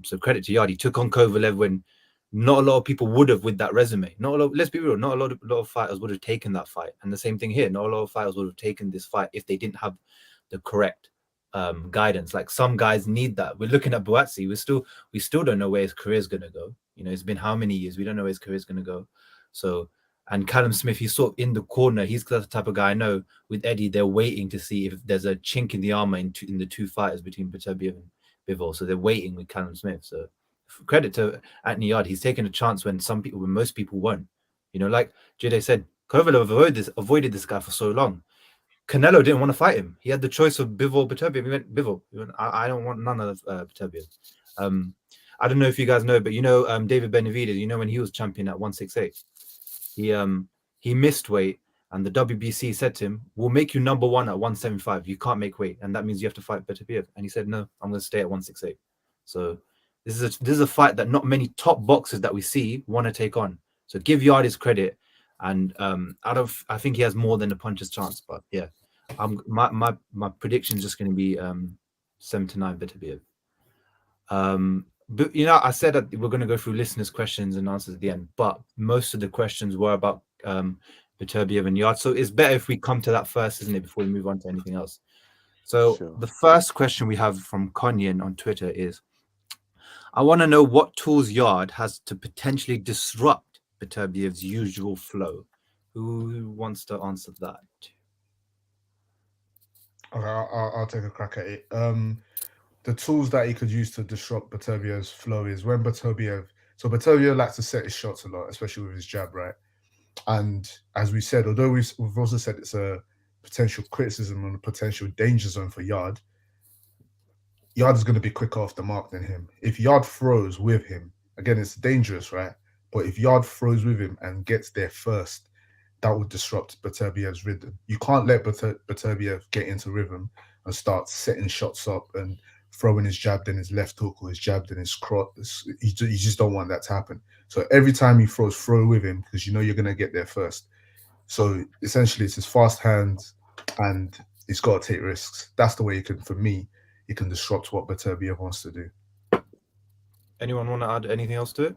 So credit to Yarde. He took on Kovalev when not a lot of people would have with that resume. Let's be real, not a lot of fighters would have taken that fight. And the same thing here, not a lot of fighters would have taken this fight if they didn't have the correct guidance. Like some guys need that. We're looking at Buatsi. We still don't know where his career is going to go. It's been how many years? We don't know where his career is going to go. So, and Callum Smith, he's sort of in the corner. He's the type of guy I know with Eddie. They're waiting to see if there's a chink in the armor in the two fighters between Beterbiev and Bivol. So they're waiting with Callum Smith. So credit to Anthony Yarde. He's taken a chance when most people won't. Like Jide said, Kovalev avoided this guy for so long. Canelo didn't want to fight him. He had the choice of Bivol, Beterbiev. He went Bivol. I don't want none of Beterbiev. I don't know if you guys know, but David Benavidez, when he was champion at 168, he missed weight, and the WBC said to him, "We'll make you number one at 175. You can't make weight, and that means you have to fight Beterbiev." And he said, "No, I'm going to stay at 168." So this is a fight that not many top boxers that we see want to take on. So give Yarde his credit, and I think he has more than a puncher's chance. But yeah, my prediction is just going to be 7-9 Beterbiev. But I said that we're going to go through listeners' questions and answers at the end, but most of the questions were about Beterbiev and Yarde. So it's better if we come to that first, isn't it, before we move on to anything else? So Sure. the first question we have from Konyan on Twitter is, I want to know what tools Yarde has to potentially disrupt Beterbiev's usual flow. Who wants to answer that? Okay, I'll take a crack at it. The tools that he could use to disrupt Beterbiev's flow is when Beterbiev likes to set his shots a lot, especially with his jab, right? And as we said, although we've also said it's a potential criticism and a potential danger zone for Yarde, Yarde is going to be quicker off the mark than him. If Yarde throws with him, again, it's dangerous, right? But if Yarde throws with him and gets there first, that would disrupt Beterbiev's rhythm. You can't let Beterbiev get into rhythm and start setting shots up and throwing his jab, then his left hook, or his jab, then his cross. You just don't want that to happen. So every time he throws, throw with him, because you know you're going to get there first. So essentially, it's his fast hand, and he's got to take risks. That's the way you can, for me, you can disrupt what Beterbiev wants to do. Anyone want to add anything else to it?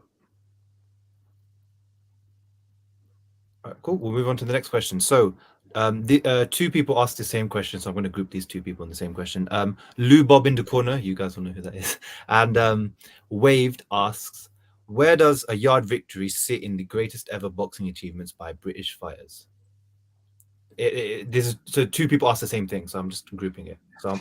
All right, cool. We'll move on to the next question. So the two people asked the same question, so I'm going to group these two people in the same question. Lou Bob in the corner, you guys will know who that is, and Waved asks, where does a Yarde victory sit in the greatest ever boxing achievements by British fighters? So two people asked the same thing, so I'm just grouping it. So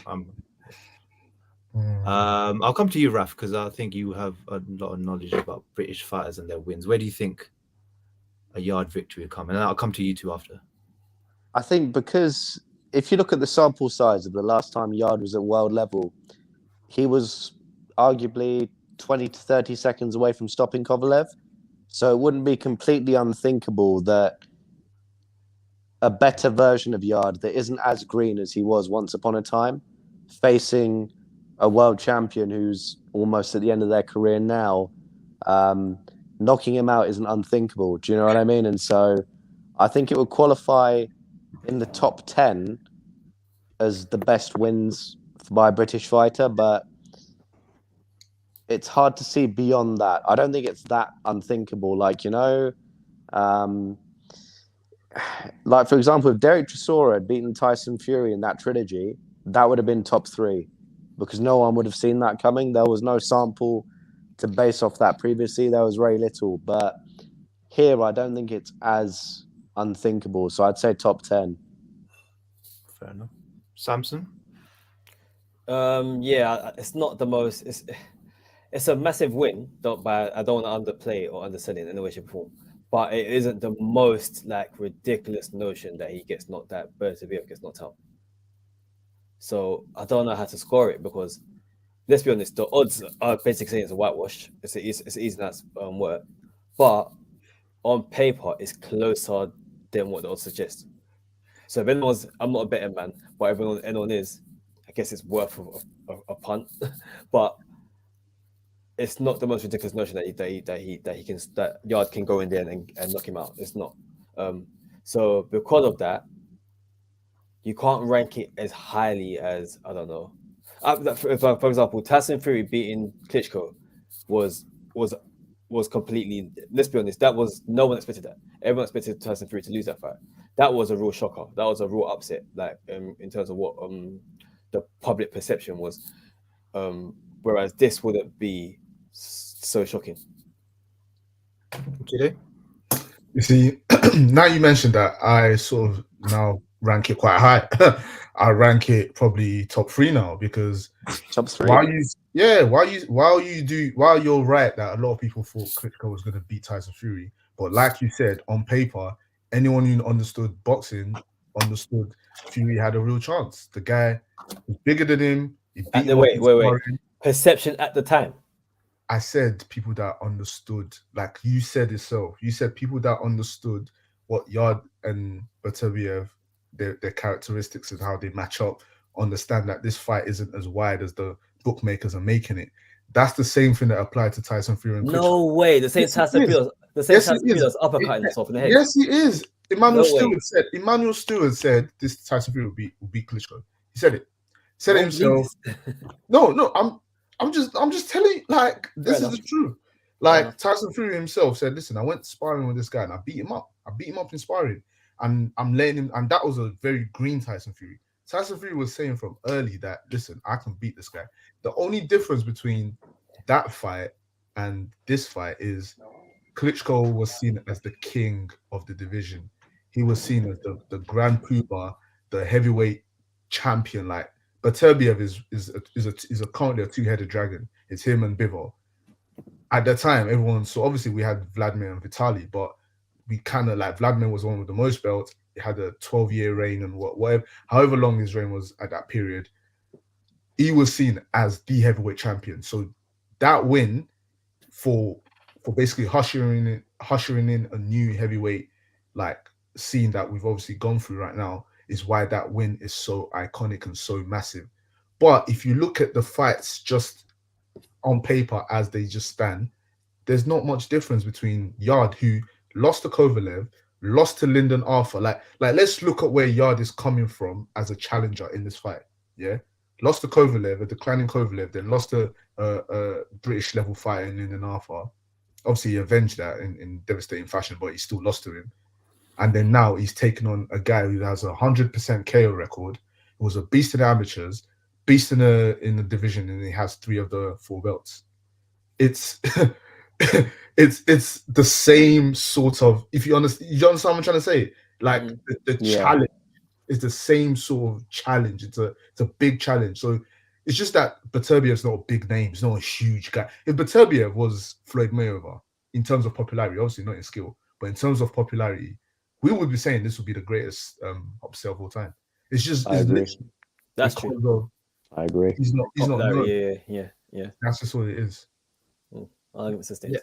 I'll come to you, Raf, because I think you have a lot of knowledge about British fighters and their wins. Where do you think a Yarde victory will come? And I'll come to you two after. I think because if you look at the sample size of the last time Yarde was at world level, he was arguably 20 to 30 seconds away from stopping Kovalev. So it wouldn't be completely unthinkable that a better version of Yarde that isn't as green as he was once upon a time, facing a world champion who's almost at the end of their career now, knocking him out isn't unthinkable. Do you know what I mean? And so I think it would qualify in the top 10 as the best wins by a British fighter, but it's hard to see beyond that. I don't think it's that unthinkable. Like, like, for example, if Derek Chisora had beaten Tyson Fury in that trilogy, that would have been top 3 because no one would have seen that coming. There was no sample to base off that previously. There was very little, but here I don't think it's as unthinkable. So I'd say top 10. Fair enough. Samson? Yeah, it's not the most. It's a massive win. I don't want to underplay or undersell it in any way, shape, or form. But it isn't the most ridiculous notion that he gets knocked out. Beterbiev gets knocked out. So I don't know how to score it because, let's be honest, the odds are basically saying it's a whitewash. It's easy that's work, but on paper it's closer than what the odds suggest. So if anyone's, I'm not a betting man, but anyone is, I guess it's worth a punt. But it's not the most ridiculous notion that Yarde can go in there and knock him out. It's not. So because of that, you can't rank it as highly as, I don't know. For example, Tyson Fury beating Klitschko was completely, let's be honest, that was, no one expected that. Everyone expected Tyson Fury to lose that fight. That was a real shocker. That was a real upset, in terms of what the public perception was. Whereas this wouldn't be so shocking. Today? You see, now you mentioned that, I sort of now rank it quite high. I rank it probably top 3 now because top 3. While you're right that a lot of people thought Klitschko was going to beat Tyson Fury, but like you said, on paper, anyone who understood boxing understood Fury had a real chance. The guy was bigger than him. Wait. Perception at the time. I said people that understood, like you said yourself. You said people that understood what Yarde and Beterbiev, their characteristics and how they match up, understand that this fight isn't as wide as the bookmakers are making it. That's the same thing that applied to Tyson Fury and Klitschko. No way. The same Tyson Fury was uppercutting himself in the head. Yes, he is. Emmanuel Stewart said this Tyson Fury will beat Klitschko. He said it. Said it Don't believe himself. this. No, I'm just telling you, like, this is enough. the truth. Fair Like enough. Tyson Fury himself said, listen, I went sparring with this guy and I beat him up. In sparring. And I'm letting him, and that was a very green Tyson Fury. Tyson Fury was saying from early that, listen, I can beat this guy. The only difference between that fight and this fight is Klitschko was seen as the king of the division. He was seen as the grand poobah, the heavyweight champion. Like Beterbiev is a currently a two-headed dragon. It's him and Bivol. At the time, everyone, so obviously we had Vladimir and Vitaly, but we kind of like Vladimir was one with the most belts. He had a 12-year reign and whatever, however long his reign was at that period. He was seen as the heavyweight champion. So that win for basically ushering in a new heavyweight like scene that we've obviously gone through right now is why that win is so iconic and so massive. But if you look at the fights just on paper as they just stand, there's not much difference between Yarde, who lost to Kovalev, lost to Lyndon Arthur. Like let's look at where Yarde is coming from as a challenger in this fight. Yeah, lost to Kovalev, a declining Kovalev, then lost to a British level fighter in Lyndon Arthur. Obviously, he avenged that in devastating fashion, but he still lost to him. And then now he's taken on a guy who has a 100% KO record, who was a beast in the amateurs, beast in the division, and he has 3 of the 4 belts. It's it's the same sort of, if you understand what I'm trying to say. Like the challenge is the same sort of challenge. It's a big challenge. So it's just that Beterbiev's not a big name. He's not a huge guy. If Beterbiev was Floyd Mayweather in terms of popularity, obviously not in skill, but in terms of popularity, we would be saying this would be the greatest upset of all time. It's just I agree. That's true. I agree. He's not known. Yeah. That's just what it is. Argument sustained.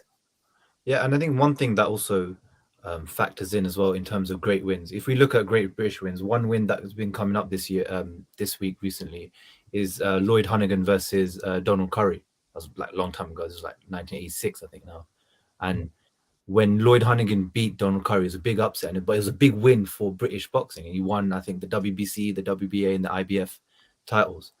Yeah, and I think one thing that also factors in as well in terms of great wins. If we look at great British wins, one win that has been coming up this year, this week recently, is Lloyd Honeyghan versus Donald Curry. That was like a long time ago. It was like 1986, I think now. And when Lloyd Honeyghan beat Donald Curry, it was a big upset, but it was a big win for British boxing. And he won, I think, the WBC, the WBA, and the IBF titles.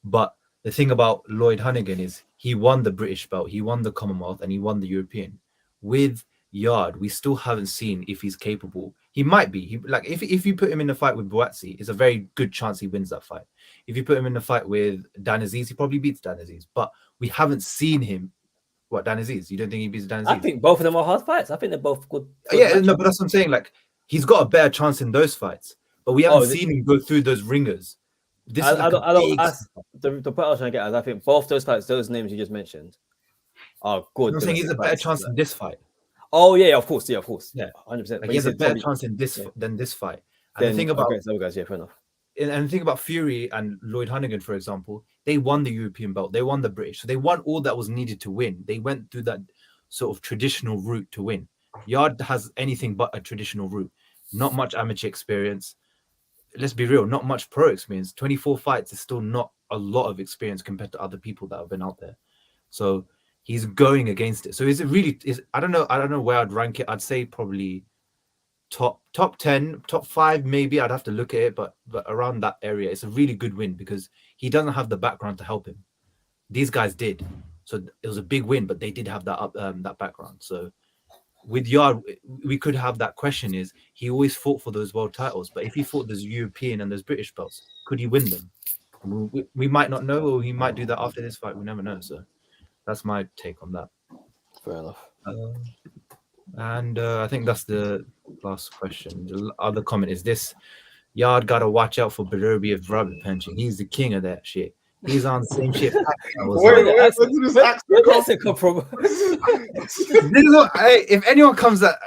But the thing about Lloyd Honeyghan is he won the British belt, he won the Commonwealth, and he won the European. With Yarde, we still haven't seen if he's capable. He might be. If you put him in a fight with Buatsi, it's a very good chance he wins that fight. If you put him in a fight with Dan Aziz, he probably beats Dan Aziz. But we haven't seen him. What, Dan Aziz? You don't think he beats Dan Aziz? I think both of them are hard fights. I think they're both good. Yeah, no, but that's what I'm saying. Like, he's got a better chance in those fights, but we haven't seen him go through those ringers. The point I was trying to get at, I think both those fights, those names you just mentioned, are good. I'm saying he's a better chance in this fight. Oh yeah, of course, yeah, 100%. Like, he has a better chance in this than this fight. And the thing about guys, yeah, fair enough. And the thing about Fury and Lloyd Honeyghan, for example, they won the European belt, they won the British, so they won all that was needed to win. They went through that sort of traditional route to win. Yarde has anything but a traditional route. Not much amateur experience. Let's be real, not much pro experience. 24 fights is still not a lot of experience compared to other people that have been out there. So he's going against it. So I don't know where I'd rank it. I'd say probably top 10, top 5 maybe. I'd have to look at it, but around that area, it's a really good win because he doesn't have the background to help him. These guys did. So it was a big win, but they did have that background. So with Yarde, we could have that question: is he always fought for those world titles? But if he fought those European and those British belts, could he win them? We might not know, or he might do that after this fight. We never know. So that's my take on that. Fair enough. And I think that's the last question. The other comment is this: Yarde gotta watch out for Beterbiev rabbit punching. He's the king of that shit. He's on the same shit. Where did this accent come from? If anyone comes at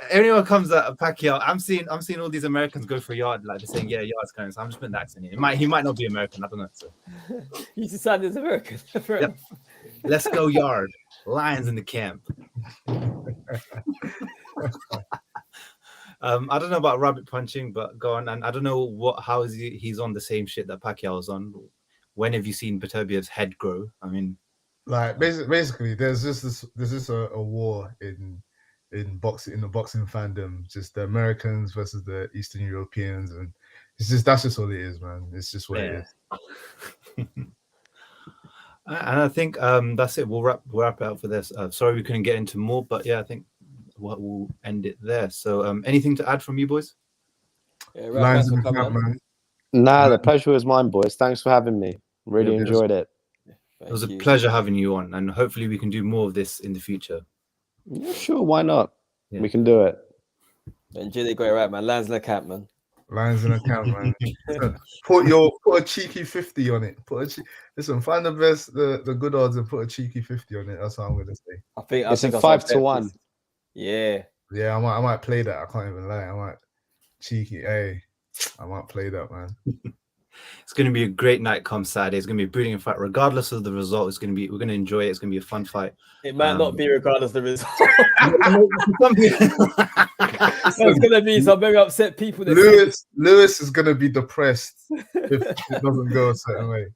Pacquiao, I'm seeing all these Americans go for Yarde, like they're saying, yeah, Yarde's coming. So I'm just putting the accent in. He might not be American. I don't know. So. You decided it's American. Yep. Let's go Yarde. Lions in the camp. I don't know about rabbit punching, but go on. And I don't know how is he's on the same shit that Pacquiao's on. When have you seen Beterbiev's head grow? I mean, like basically, there's just a war in the boxing fandom, just the Americans versus the Eastern Europeans, and that's just all it is, man. It's just what it is. And I think that's it. We'll wrap it up for this. Sorry we couldn't get into more, but yeah, I think we'll end it there. So anything to add from you boys? Yeah, Lions thanks in for the coming camp, on. man. Nah, the pleasure was mine, boys. Thanks for having me. Really Yeah, enjoyed it. It was a Thank you. pleasure having you on, and hopefully we can do more of this in the future. Yeah, sure. Why not? Yeah. We can do it. Enjoy the great rap, man. Lands in the camp, man. Lions in the camp, man. Put a cheeky 50 on it. Listen, find the good odds and put a cheeky 50 on it. That's what I'm gonna say. I think It's a I'll 5-1. Yeah. Yeah, I might play that. I can't even lie. I might cheeky. Hey, I might play that, man. It's going to be a great night come Saturday. It's going to be a brilliant fight, regardless of the result. We're going to enjoy it. It's going to be a fun fight. It might not be regardless of the result. There's gonna be some very upset people. Lewis is gonna be depressed if it doesn't go a certain way.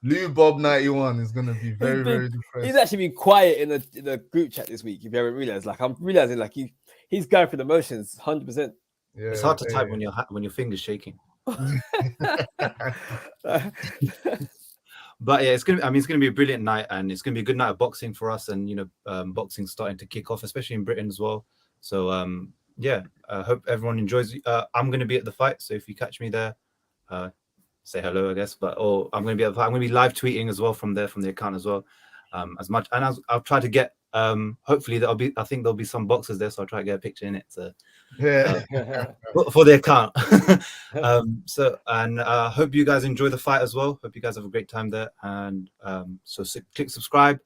Lou Bob 91 is gonna be very depressed. He's actually been quiet in the group chat this week. If you haven't realized, like I'm realizing, like he's going through the motions, 100%. Yeah, it's hard to type when your fingers shaking. But yeah, it's gonna be a brilliant night, and it's gonna be a good night of boxing for us. And boxing starting to kick off, especially in Britain as well. So yeah, I hope everyone enjoys. I'm gonna be at the fight, so if you catch me there, say hello, I guess. I'm gonna be at the fight. I'm gonna be live tweeting as well from the account as well, as much. And I'll try to get. Hopefully I think there'll be some boxers there, so I'll try to get a picture in it. So yeah, for the account. Hope you guys enjoy the fight as well. Hope you guys have a great time there. And so click subscribe,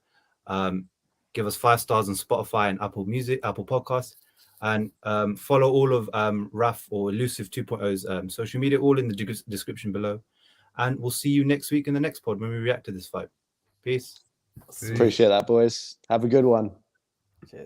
give us 5 stars on Spotify and Apple Music, Apple Podcasts, and follow all of Raf or Elusive2.0's social media, all in the description below. And we'll see you next week in the next pod when we react to this fight. Peace. Appreciate that, boys. Have a good one.